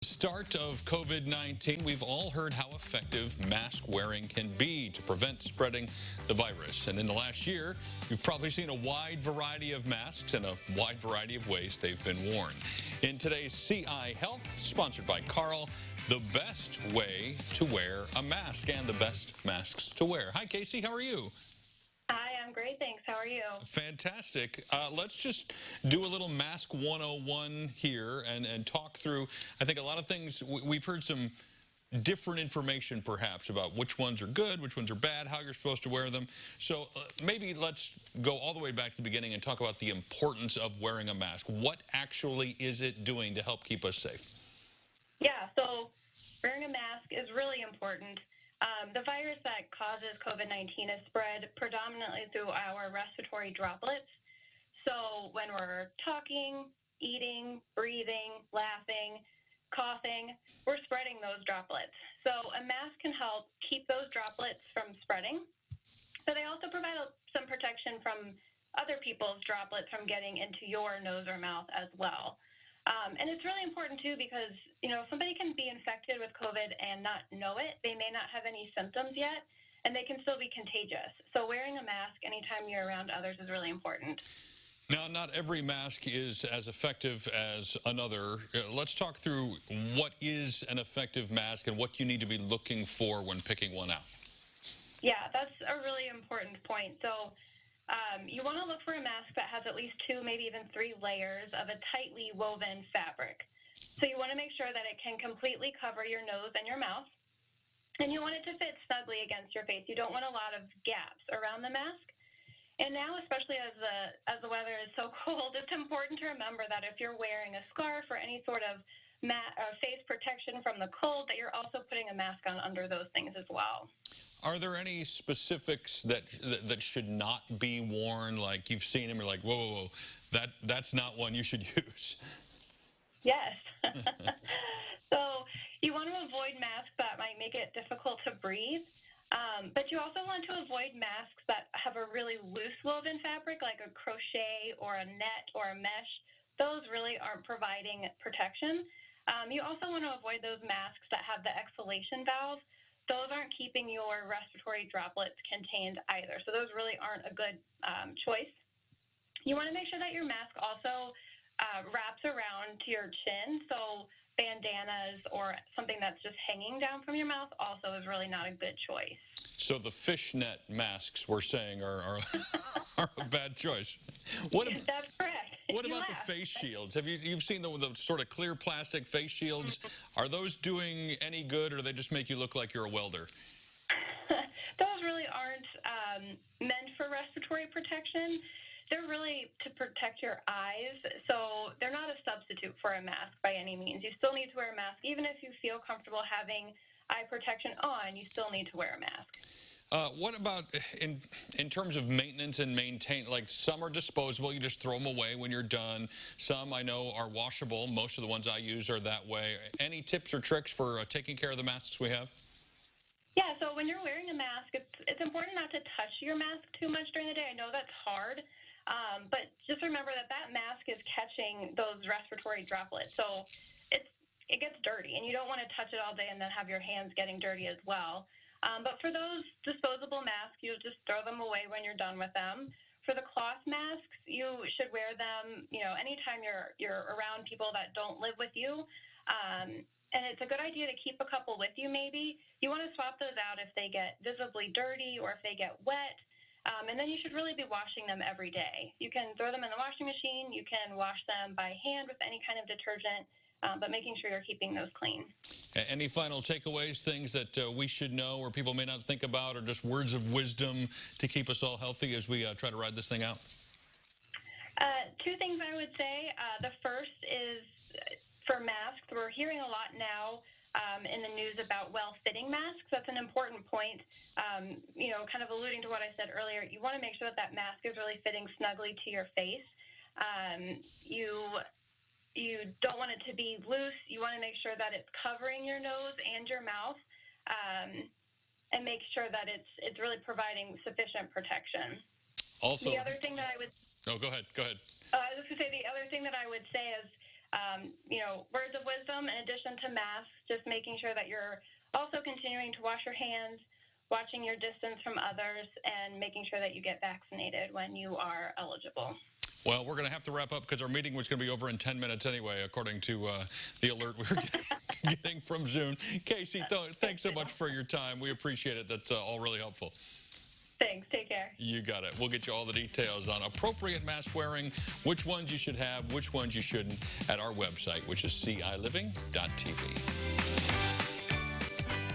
Start of COVID-19, we've all heard how effective mask wearing can be to prevent spreading the virus. And in the last year, you've probably seen a wide variety of masks and a wide variety of ways they've been worn. In today's CI Health, sponsored by Carle, the best way to wear a mask and the best masks to wear. Hi, Casey. How are you? Hi, I'm great, thanks. How are you? Fantastic. Let's just do a little Mask 101 here and talk through, I think, a lot of things. We've heard some different information, perhaps, about which ones are good, which ones are bad, how you're supposed to wear them. So maybe let's go all the way back to the beginning and talk about the importance of wearing a mask. What actually is it doing to help keep us safe? Yeah, so wearing a mask is really important. The virus that causes COVID-19 is spread predominantly through our respiratory droplets. So when we're talking, eating, breathing, laughing, coughing, we're spreading those droplets. So a mask can help keep those droplets from spreading. So they also provide some protection from other people's droplets from getting into your nose or mouth as well. And it's really important, too, because, somebody can be infected with COVID and not know it. They may not have any symptoms yet, and they can still be contagious. So wearing a mask anytime you're around others is really important. Now, not every mask is as effective as another. Let's talk through what is an effective mask and what you need to be looking for when picking one out. Yeah, that's a really important point. So you want to look for a mask that has at least 2, maybe even 3 layers of a tightly woven fabric. So you want to make sure that it can completely cover your nose and your mouth, and you want it to fit snugly against your face. You don't want a lot of gaps around the mask. And now, especially as the weather is so cold, it's important to remember that if you're wearing a scarf or any sort of face protection from the cold, that you're also putting a mask on under those things as well. Are there any specifics that should not be worn? Like you've seen them, you're like, whoa, that's not one you should use. Yes. So you want to avoid masks that might make it difficult to breathe. But you also want to avoid masks that have a really loose woven fabric, like a crochet or a net or a mesh. Those really aren't providing protection. You also want to avoid those masks that have the exhalation valve. Those aren't keeping your respiratory droplets contained either. So those really aren't a good choice. You want to make sure that your mask also wraps around to your chin. So bandanas or something that's just hanging down from your mouth also is really not a good choice. So the fishnet masks we're saying are a bad choice. That's correct. What about the face shields? You've seen the sort of clear plastic face shields? Are those doing any good, or do they just make you look like you're a welder? Those really aren't meant for respiratory protection. They're really to protect your eyes, so they're not a substitute for a mask by any means. You still need to wear a mask. Even if you feel comfortable having eye protection on, you still need to wear a mask. What about in terms of maintenance and maintain? Like some are disposable, you just throw them away when you're done. Some I know are washable. Most of the ones I use are that way. Any tips or tricks for taking care of the masks we have? Yeah, so when you're wearing a mask, it's important not to touch your mask too much during the day. I know that's hard, but just remember that mask is catching those respiratory droplets. So it gets dirty, and you don't want to touch it all day and then have your hands getting dirty as well. But for those disposable masks, you'll just throw them away when you're done with them. For the cloth masks, you should wear them, anytime you're around people that don't live with you. And it's a good idea to keep a couple with you maybe. You want to swap those out if they get visibly dirty or if they get wet. And then you should really be washing them every day. You can throw them in the washing machine. You can wash them by hand with any kind of detergent. But making sure you're keeping those clean. Any final takeaways, things that we should know or people may not think about, or just words of wisdom to keep us all healthy as we try to ride this thing out? 2 things I would say. The first is for masks. We're hearing a lot now in the news about well-fitting masks. That's an important point. Kind of alluding to what I said earlier, you want to make sure that mask is really fitting snugly to your face. You don't want it to be loose. You want to make sure that it's covering your nose and your mouth, and make sure that it's really providing sufficient protection. Also, the other thing that I would go ahead. I was just going to say the other thing that I would say is Words of wisdom in addition to masks, just making sure that you're also continuing to wash your hands, watching your distance from others, and making sure that you get vaccinated when you are eligible. Well, we're going to have to wrap up because our meeting was going to be over in 10 minutes anyway, according to the alert we were getting from Zoom. Casey, thanks so much for your time. We appreciate it. That's all really helpful. Thanks. Take care. You got it. We'll get you all the details on appropriate mask wearing, which ones you should have, which ones you shouldn't, at our website, which is ciliving.tv.